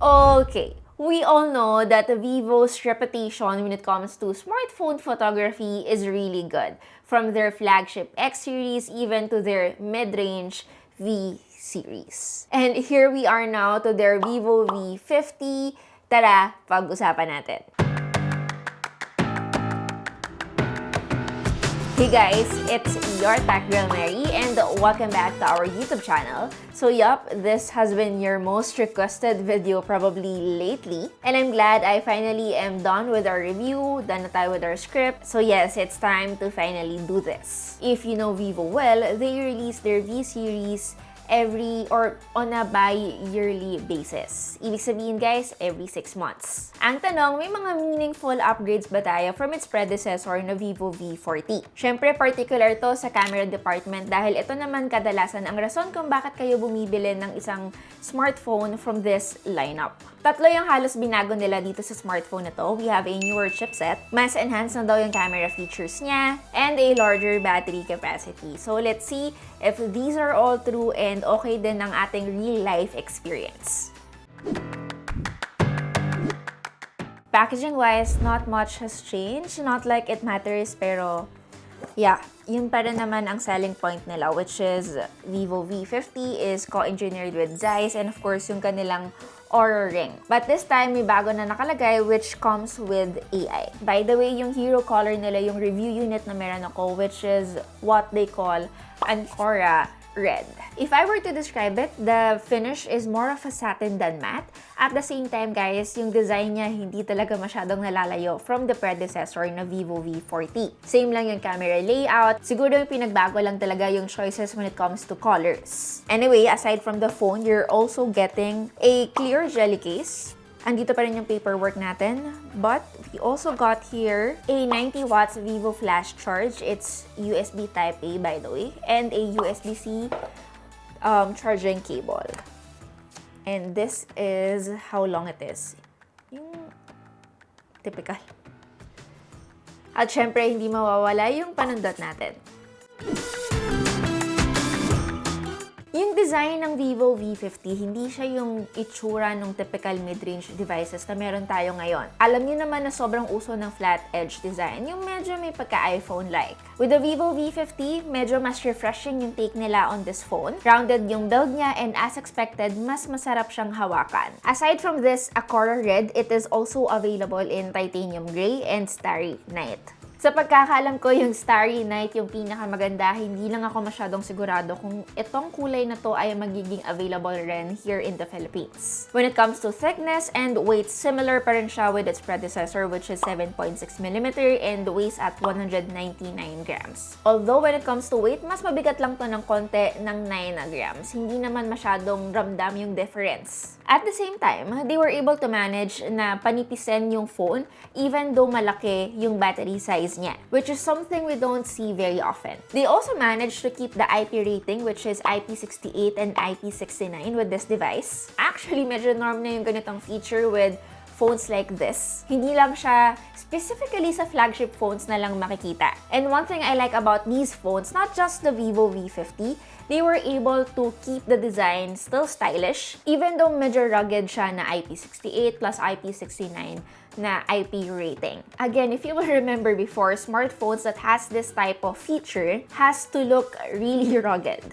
Okay, we all know that Vivo's reputation when it comes to smartphone photography is really good. From their flagship X series even to their mid-range V series. And here we are now to their vivo V50. Tara, pag-usapan natin. Hey guys, it's your Tech Girl Mary and welcome back to our YouTube channel. So yup, this has been your most requested video probably lately. And I'm glad I finally am done with our review, done na tayo with our script. So yes, it's time to finally do this. If you know Vivo well, they release their V series every or on a bi-yearly basis. Ibig sabihin guys, every 6 months. Ang tanong, may mga meaningful upgrades ba tayo from its predecessor na vivo V40? Syempre, particular to sa camera department dahil ito naman kadalasan ang rason kung bakit kayo bumibili ng isang smartphone from this lineup. Tatlo yung halos binago nila dito sa smartphone na to. We have a newer chipset, mas enhanced na daw yung camera features niya, and a larger battery capacity. So let's see if these are all true and okay din ang ating real-life experience. Packaging-wise, not much has changed. Not like it matters, pero yeah, yun pa rin naman ang selling point nila, which is vivo V50 is co-engineered with Zeiss, and of course, yung kanilang Aura ring. But this time, may bago na nakalagay which comes with AI. By the way, yung hero color nila, yung review unit na meron ako, which is what they call Ancora Red. If I were to describe it, the finish is more of a satin than matte. At the same time, guys, yung design niya hindi talaga masyadong nalalayo from the predecessor na vivo V40. Same lang yung camera layout. Siguro yung pinagbago lang talaga yung choices when it comes to colors. Anyway, aside from the phone, you're also getting a clear jelly case. Andito pa rin yung paperwork natin. But we also got here a 90 watts Vivo flash charge. It's USB Type-A, by the way. And a USB-C charging cable. And this is how long it is. Yung typical. At syempre, hindi mawawala yung panundot natin. Yung design ng vivo V50, hindi siya yung itsura ng typical mid-range devices na meron tayo ngayon. Alam niyo naman na sobrang uso ng flat edge design, yung medyo may pagka-iPhone-like. With the vivo V50, medyo mas refreshing yung take nila on this phone. Rounded yung build niya and as expected, mas masarap siyang hawakan. Aside from this Ancora Red, it is also available in titanium gray and starry night. Sa pagkakaalam ko, yung Starry Night yung pinakamaganda, hindi lang ako masyadong sigurado kung itong kulay na to ay magiging available rin here in the Philippines. When it comes to thickness and weight, similar pa rin siya with its predecessor, which is 7.6mm and weighs at 199 grams. Although when it comes to weight, mas mabigat lang to ng konti ng 9 grams. Hindi naman masyadong ramdam yung difference. At the same time, they were able to manage na panipisin yung phone even though malaki yung battery size niya, which is something we don't see very often. They also managed to keep the IP rating, which is IP68 and IP69 with this device. Actually, medyo norm na yung ganitong feature with phones like this. Hindi lang siya specifically sa flagship phones na lang makikita. And one thing I like about these phones, not just the vivo V50, they were able to keep the design still stylish, even though medyo rugged siya na IP68 plus IP69 na IP rating. Again, if you will remember before, smartphones that has this type of feature has to look really rugged.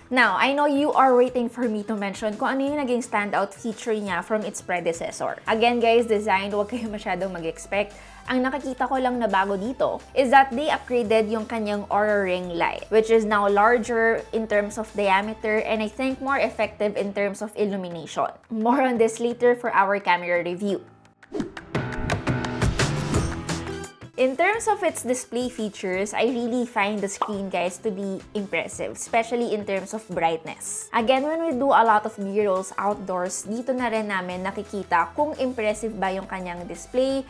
Now, I know you are waiting for me to mention kung ano yung naging standout feature niya from its predecessor. Again guys, design, huwag kayo masyadong mag-expect. Ang nakikita ko lang na bago dito is that they upgraded yung kanyang Aura ring light, which is now larger in terms of diameter and I think more effective in terms of illumination. More on this later for our camera review. In terms of its display features, I really find the screen, guys, to be impressive, especially in terms of brightness. Again, when we do a lot of B-rolls outdoors, dito na rin namin nakikita kung impressive ba yung kanyang display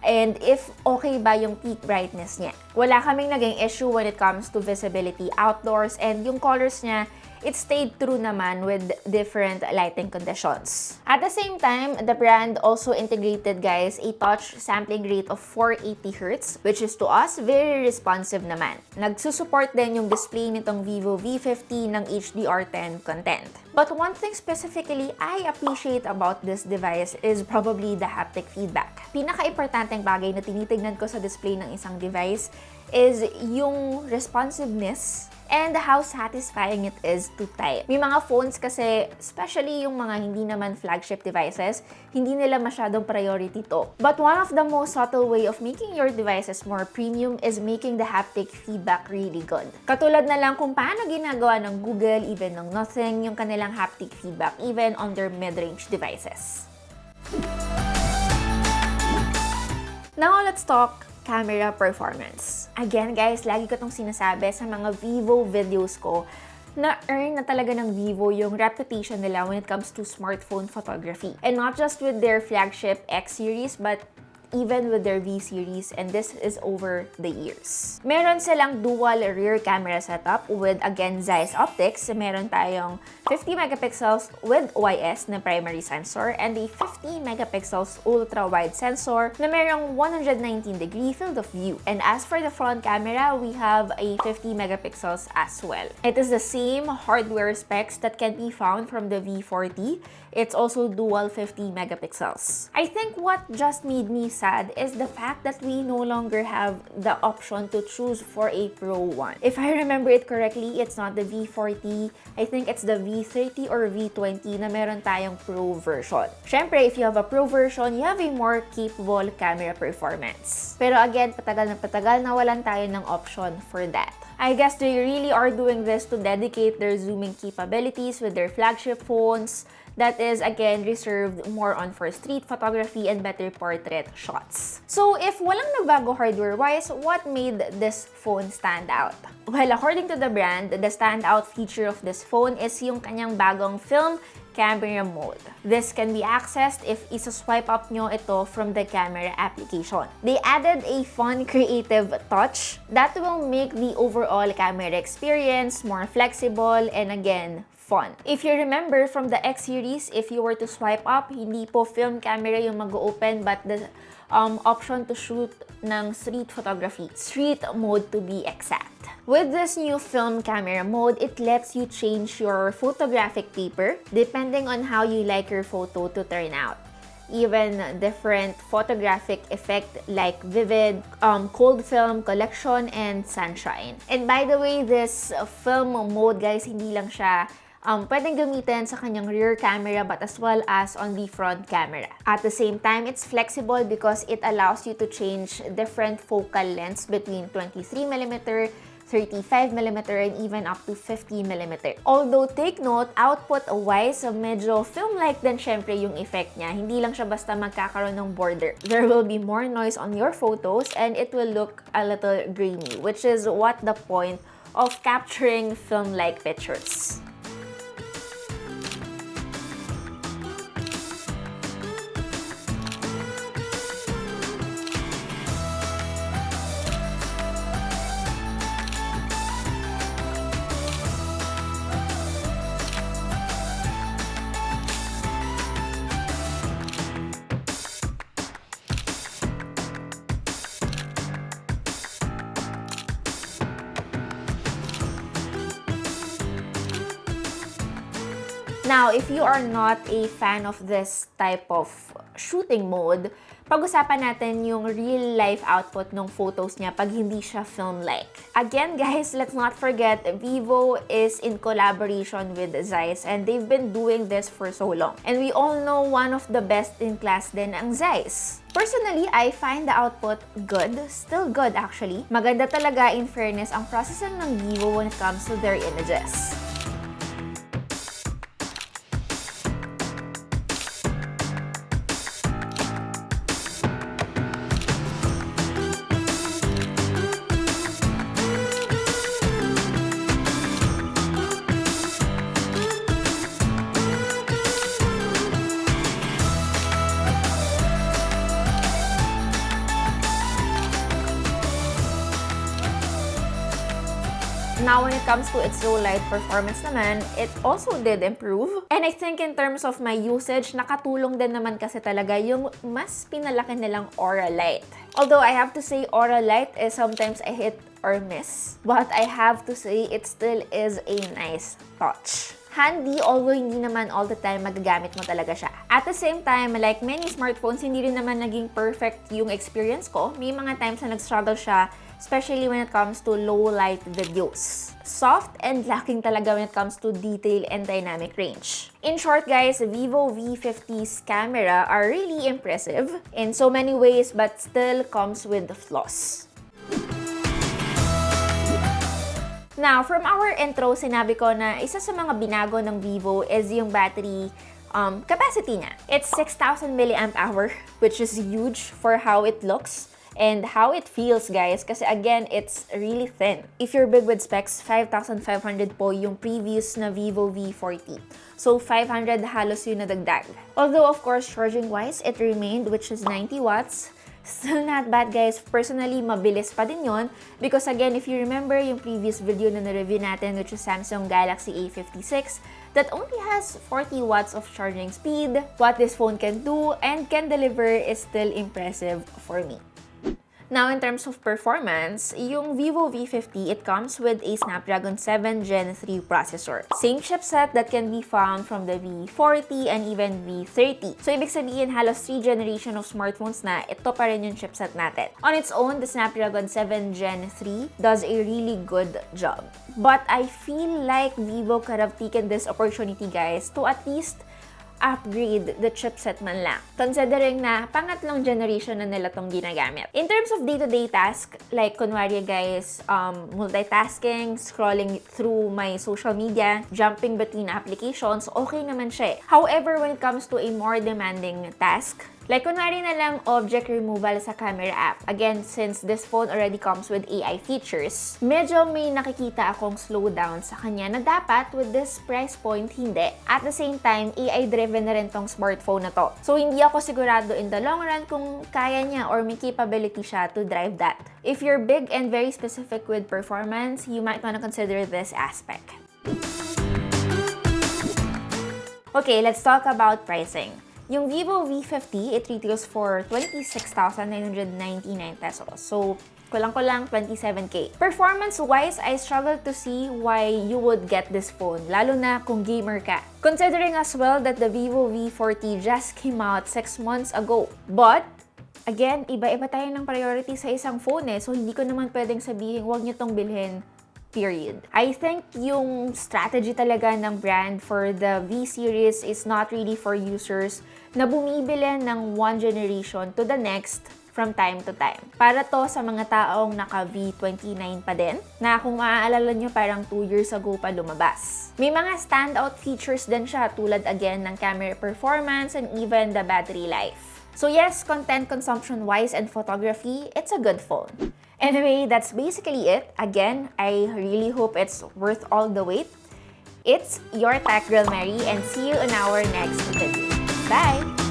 and if okay ba yung peak brightness niya. Wala kaming naging issue when it comes to visibility outdoors and yung colors niya it stayed true naman with different lighting conditions. At the same time, the brand also integrated, guys, a touch sampling rate of 480Hz, which is to us very responsive naman. Nagsusupport din yung display nitong vivo V50 ng HDR10 content. But one thing specifically I appreciate about this device is probably the haptic feedback. Pinaka-importanteng bagay na tinitignan ko sa display ng isang device is yung responsiveness and how satisfying it is to type. May mga phones kasi, especially yung mga hindi naman flagship devices, hindi nila masyadong priority to. But one of the most subtle way of making your devices more premium is making the haptic feedback really good. Katulad na lang kung paano ginagawa ng Google, even ng Nothing, yung kanilang haptic feedback, even on their mid-range devices. Now let's talk camera performance. Again, guys, lagi ko itong sinasabi sa mga Vivo videos ko na earn na talaga ng Vivo yung reputation nila when it comes to smartphone photography. And not just with their flagship X series, but even with their V series, and this is over the years. Meron silang dual rear camera setup with, again, Zeiss optics. Meron tayong 50 megapixels with OIS na primary sensor and a 50 megapixels ultra-wide sensor na merong 119-degree field of view. And as for the front camera, we have a 50 megapixels as well. It is the same hardware specs that can be found from the V40. It's also dual 50 megapixels. I think what just made me sad is the fact that we no longer have the option to choose for a Pro one. If I remember it correctly, it's not the V40. I think it's the V30 or V20 na meron tayong Pro version. Syempre, if you have a Pro version, you have a more capable camera performance. Pero again, patagal na walan tayo ng option for that. I guess they really are doing this to dedicate their zooming capabilities with their flagship phones. That is, again, reserved more on for street photography and better portrait shots. So, if walang nagbago hardware-wise, what made this phone stand out? Well, according to the brand, the standout feature of this phone is yung kanyang bagong film camera mode. This can be accessed if isa-swipe up nyo ito from the camera application. They added a fun, creative touch that will make the overall camera experience more flexible and, again, fun. If you remember from the X series, if you were to swipe up, hindi po film camera yung mag-open but the option to shoot ng street photography. Street mode to be exact. With this new film camera mode, it lets you change your photographic paper depending on how you like your photo to turn out. Even different photographic effect like vivid, cold film, collection, and sunshine. And by the way, this film mode, guys, hindi lang siya pwedeng gamitin sa kanyang rear camera but as well as on the front camera. At the same time, it's flexible because it allows you to change different focal lengths between 23mm, 35mm, and even up to 50mm. Although, take note, output-wise, medyo film-like din syempre yung effect niya. Hindi lang siya basta magkakaroon ng border. There will be more noise on your photos and it will look a little grainy, which is what the point of capturing film-like pictures. Now, if you are not a fan of this type of shooting mode, pag-usapan natin yung real-life output ng photos niya pag hindi siya film-like. Again, guys, let's not forget, Vivo is in collaboration with Zeiss and they've been doing this for so long. And we all know one of the best in class din ang Zeiss. Personally, I find the output good. Still good, actually. Maganda talaga, in fairness, ang processing ng Vivo when it comes to their images. Now, when it comes to its low light performance naman, it also did improve. And I think in terms of my usage, nakatulong din naman kasi talaga yung mas pinalaki nilang aura light. Although I have to say, aura light is sometimes a hit or miss. But I have to say, it still is a nice touch. Handy, although hindi naman all the time magagamit mo talaga siya. At the same time, like many smartphones, hindi rin naman naging perfect yung experience ko. May mga times na nag-struggle siya, especially when it comes to low light videos. Soft and lacking talaga when it comes to detail and dynamic range. In short guys, vivo V50's camera are really impressive in so many ways but still comes with flaws. Now, from our intro, sinabi ko na isa sa mga binago ng Vivo is yung battery capacity niya. It's 6,000 mAh, which is huge for how it looks and how it feels, guys. Kasi again, it's really thin. If you're big with specs, 5,500 po yung previous na vivo V40. So, 500 halos yung nadagdag. Although, of course, charging-wise, it remained, which is 90 watts. Still not bad, guys. Personally, mabilis pa din yon because again, if you remember yung previous video na na-review natin, which is Samsung Galaxy A56, that only has 40 watts of charging speed. What this phone can do and can deliver is still impressive for me. Now, in terms of performance, yung vivo V50, it comes with a Snapdragon 7 Gen 3 processor. Same chipset that can be found from the V40 and even V30. So, ibig sabihin, halos 3 generation of smartphones na, ito pa rin yung chipset natin. On its own, the Snapdragon 7 Gen 3 does a really good job. But I feel like Vivo could have taken this opportunity, guys, to at least upgrade the chipset man lang. Considering na pangatlong generation na nila tong ginagamit. In terms of day-to-day task, like kunwari guys, multitasking, scrolling through my social media, jumping between applications, okay naman siya. However, when it comes to a more demanding task, like kunwari na lang object removal sa camera app. Again, since this phone already comes with AI features, medyo may nakikita akong slowdown sa kanya na dapat with this price point, hindi. At the same time, AI-driven na rin tong smartphone na to. So, hindi ako sigurado in the long run kung kaya niya or may capability siya to drive that. If you're big and very specific with performance, you might want to consider this aspect. Okay, let's talk about pricing. Yung vivo V50, it retails for 26,999 pesos. So, kulang-kulang 27K. Performance-wise, I struggle to see why you would get this phone, lalo na kung gamer ka. Considering as well that the vivo V40 just came out 6 months ago. But, again, iba-iba tayo ng priority sa isang phone So, hindi ko naman pwedeng sabihin, huwag niyo tong bilhin. Period. I think yung strategy talaga ng brand for the V-series is not really for users na bumibili ng one generation to the next from time to time. Para to sa mga taong naka V29 pa din, na kung maaalala nyo parang 2 years ago pa lumabas. May mga standout features din siya tulad again ng camera performance and even the battery life. So yes, content consumption-wise and photography, it's a good phone. Anyway, that's basically it. Again, I really hope it's worth all the wait. It's your Tech Girl Mary and see you in our next video. Bye!